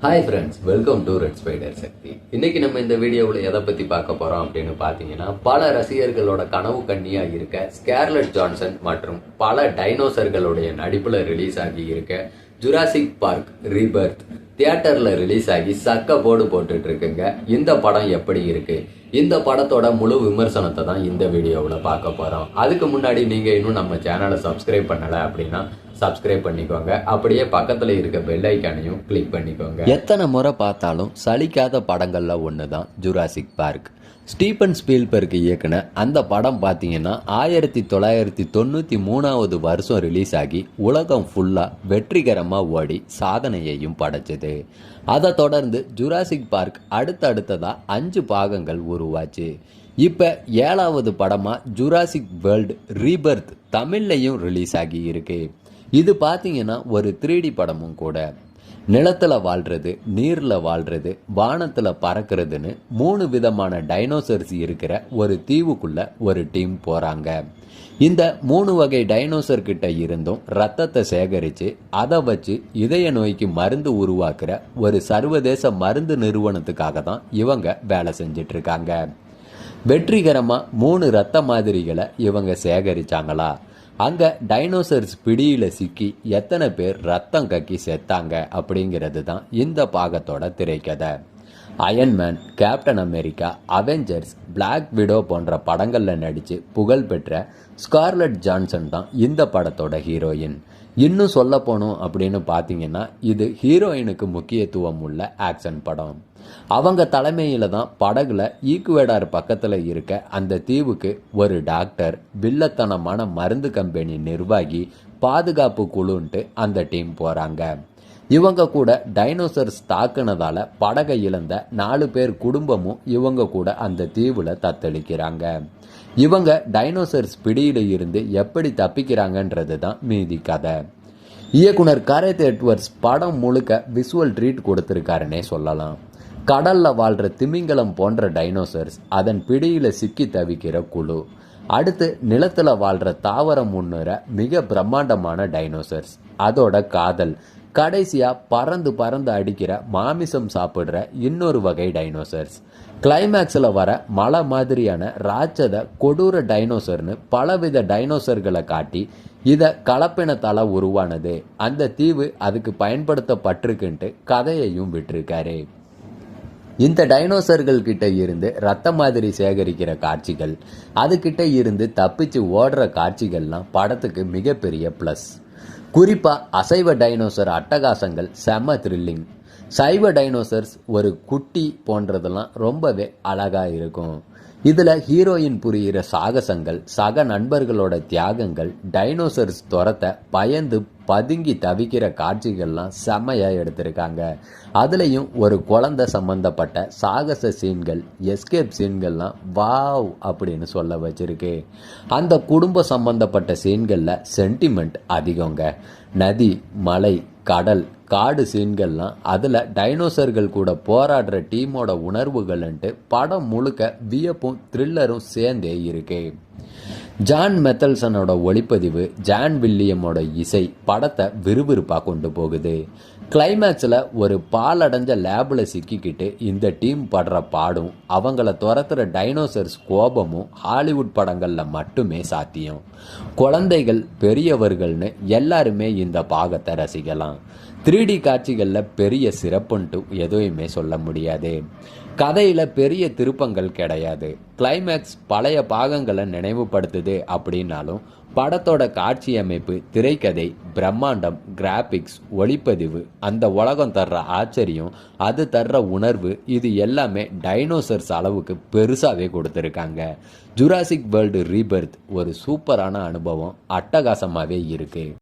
Hi friends, welcome to red spider Sakthi. இன்னைக்கு நம்ம இந்த வீடியோவில் எதை பற்றி பார்க்க போகிறோம் அப்படின்னு பார்த்தீங்கன்னா, பல ரசிகர்களோட கனவு கண்ணியாக இருக்க ஸ்கார்லெட் ஜான்சன் மற்றும் பல டைனோசர்களுடைய நடிப்பில் ரிலீஸ் ஆகி இருக்க ஜுராசிக் பார்க் ரீபர்த் தியேட்டரில் ரிலீஸ் ஆகி சக்க போடு போட்டுட்டு இருக்குங்க. இந்த படம் எப்படி இருக்கு, இந்த படத்தோட முழு விமர்சனத்தை தான் இந்த வீடியோவில் பார்க்க போகிறோம். அதுக்கு முன்னாடி நீங்கள் இன்னும் நம்ம சேனலை சப்ஸ்கிரைப் பண்ணலை அப்படின்னா சப்ஸ்கிரைப் பண்ணிக்கோங்க. அப்படியே பக்கத்தில் இருக்க பெல் ஐக்கானையும் கிளிக் பண்ணிக்கோங்க. எத்தனை முறை பார்த்தாலும் சலிக்காத படங்களில் ஒன்று தான் ஜுராசிக் பார்க். ஸ்டீபன் ஸ்பீல்பர்க் இயக்குன அந்த படம் பார்த்தீங்கன்னா 1993 வருஷம் ரிலீஸ் ஆகி உலகம் ஃபுல்லாக வெற்றிகரமாக ஓடி சாதனையையும் படைச்சது. அதை தொடர்ந்து ஜுராசிக் பார்க் அடுத்ததாக 5 பாகங்கள் உருவாச்சு. இப்போ 7வது படமாக ஜுராசிக் வேர்ல்டு ரீபர்த் தமிழ்லையும் ரிலீஸ் ஆகி இருக்கு. இது பார்த்தீங்கன்னா ஒரு 3D படமும் கூட. நிலத்தில் வாழ்கிறது, நீரில் வாழ்கிறது, வானத்தில் பறக்கிறதுன்னு 3 விதமான டைனோசர்ஸ் இருக்கிற ஒரு தீவுக்குள்ள ஒரு டீம் போகிறாங்க. இந்த 3 வகை டைனோசர் கிட்ட இருந்தும் ரத்தத்தை சேகரித்து அதை வச்சு இதய நோய்க்கு மருந்து உருவாக்குற ஒரு சர்வதேச மருந்து நிறுவனத்துக்காக தான் இவங்க வேலை செஞ்சிட்டு இருக்காங்க. வெற்றிகரமாக 3 ரத்த மாதிரிகளை இவங்க சேகரிச்சாங்களா? அங்கே டைனோசர்ஸ் பிடியில் சிக்கி எத்தனை பேர் ரத்தம் கக்கி செத்தாங்க அப்படிங்கிறது தான் இந்த பாகத்தோட திரைக்கதை. Iron Man, Captain America, Avengers, Black Widow போன்ற படங்களில் நடித்து புகழ்பெற்ற ஸ்கார்லெட் ஜான்சன் தான் இந்த படத்தோட ஹீரோயின். இன்னும் சொல்ல போனோம் அப்படின்னு பார்த்தீங்கன்னா, இது ஹீரோயினுக்கு முக்கியத்துவம் உள்ள ஆக்ஷன் படம். அவங்க தலைமையில் தான் படகுல ஈக்குவேடார் பக்கத்தில் இருக்க அந்த தீவுக்கு ஒரு டாக்டர், வில்லத்தனமான மருந்து கம்பெனி நிர்வாகி, பாதுகாப்பு குழுன்ட்டு அந்த டீம் போகிறாங்க. இவங்க கூட டைனோசர்ஸ் தாக்குனதால படகை இழந்த 4 பேர் குடும்பமும் இவங்க கூட அந்த தீவில் தத்தளிக்கிறாங்க. இவங்க டைனோசர்ஸ் பிடியில் இருந்து எப்படி தப்பிக்கிறாங்கன்றது தான் மீதி கதை. இயக்குனர் கரேத் எட்வர்ட்ஸ் படம் முழுக்க விஷுவல் ட்ரீட் கொடுத்துருக்காருன்னே சொல்லலாம். கடலில் வாழ்கிற திமிங்கலம் போன்ற டைனோசர்ஸ், அதன் பிடியில் சிக்கி தவிக்கிற குழு, அடுத்து நிலத்தில் வாழ்கிற தாவரம் முன்னுற மிக பிரம்மாண்டமான டைனோசர்ஸ், அதோட காதல், கடைசியாக பறந்து பறந்து அடிக்கிற மாமிசம் சாப்பிட்ற இன்னொரு வகை டைனோசர்ஸ், கிளைமேக்ஸில் வர மலை மாதிரியான ராட்சத கொடூர டைனோசர்னு பலவித டைனோசர்களை காட்டி இதை கலப்பினத்தால் உருவானது, அந்த தீவு அதுக்கு பயன்படுத்தப்பட்டிருக்குன்ட்டு கதையையும் விட்டிருக்காரு. இந்த டைனோசர்கள் கிட்ட இருந்து ரத்த மாதிரி சேகரிக்கிற காட்சிகள், அதுகிட்ட இருந்து தப்பிச்சு ஓடுற காட்சிகள்லாம் படத்துக்கு மிகப்பெரிய ப்ளஸ். குறிப்பாக அசைவ டைனோசர் அட்டகாசங்கள் செம்ம த்ரில்லிங். சைவ டைனோசர்ஸ் ஒரு குட்டி போன்றதெல்லாம் ரொம்பவே அழகாக இருக்கும். இதில் ஹீரோயின் புரிகிற சாகசங்கள், சக நண்பர்களோட தியாகங்கள், டைனோசர்ஸ் துரத்த பயந்து பதுங்கி தவிக்கிற காட்சிகள்லாம் செம்மையாக எடுத்திருக்காங்க. அதுலேயும் ஒரு குழந்தை சம்பந்தப்பட்ட சாகச சீன்கள், எஸ்கேப் சீன்கள்லாம் வாவ் அப்படின்னு சொல்ல வச்சிருக்கு. அந்த குடும்ப சம்பந்தப்பட்ட சீன்களில் சென்டிமெண்ட் அதிகங்க. நதி, மலை, கடல், காடு சீன்கள்லாம் அதில் டைனோசர்கள் கூட போராடுற டீமோட உணர்வுகள்ன்ட்டு படம் முழுக்க வியப்பும் த்ரில்லரும் சேர்ந்தே இருக்கு. ஜான் மெத்தல்சனோட ஒளிப்பதிவு, ஜான் வில்லியமோட இசை படத்தை விறுவிறுப்பாக கொண்டு போகுது. கிளைமேக்ஸில் ஒரு பாலடைஞ்ச லேபில் சிக்கிக்கிட்டு இந்த டீம் படுற பாடும், அவங்கள துரத்துற டைனோசர்ஸ் கோபமும் ஹாலிவுட் படங்களில் மட்டுமே சாத்தியம். குழந்தைகள், பெரியவர்கள்னு எல்லாருமே இந்த பாகத்தை ரசிக்கலாம். 3D காட்சிகளில் பெரிய சிறப்புன்ட்டு எதுவுமே சொல்ல முடியாது. கதையில் பெரிய திருப்பங்கள் கிடையாது. கிளைமேக்ஸ் பழைய பாகங்களை நினைவுபடுத்துது அப்படின்னாலும் படத்தோட காட்சி அமைப்பு, திரைக்கதை, பிரம்மாண்டம், கிராபிக்ஸ், ஒளிப்பதிவு, அந்த உலகம் தர்ற ஆச்சரியம், அது தர்ற உணர்வு, இது எல்லாமே டைனோசர்ஸ் அளவுக்கு பெருசாகவே கொடுத்துருக்காங்க. ஜுராசிக் வேர்ல்டு ரீபர்த் ஒரு சூப்பரான அனுபவம், அட்டகாசமாகவே இருக்குது.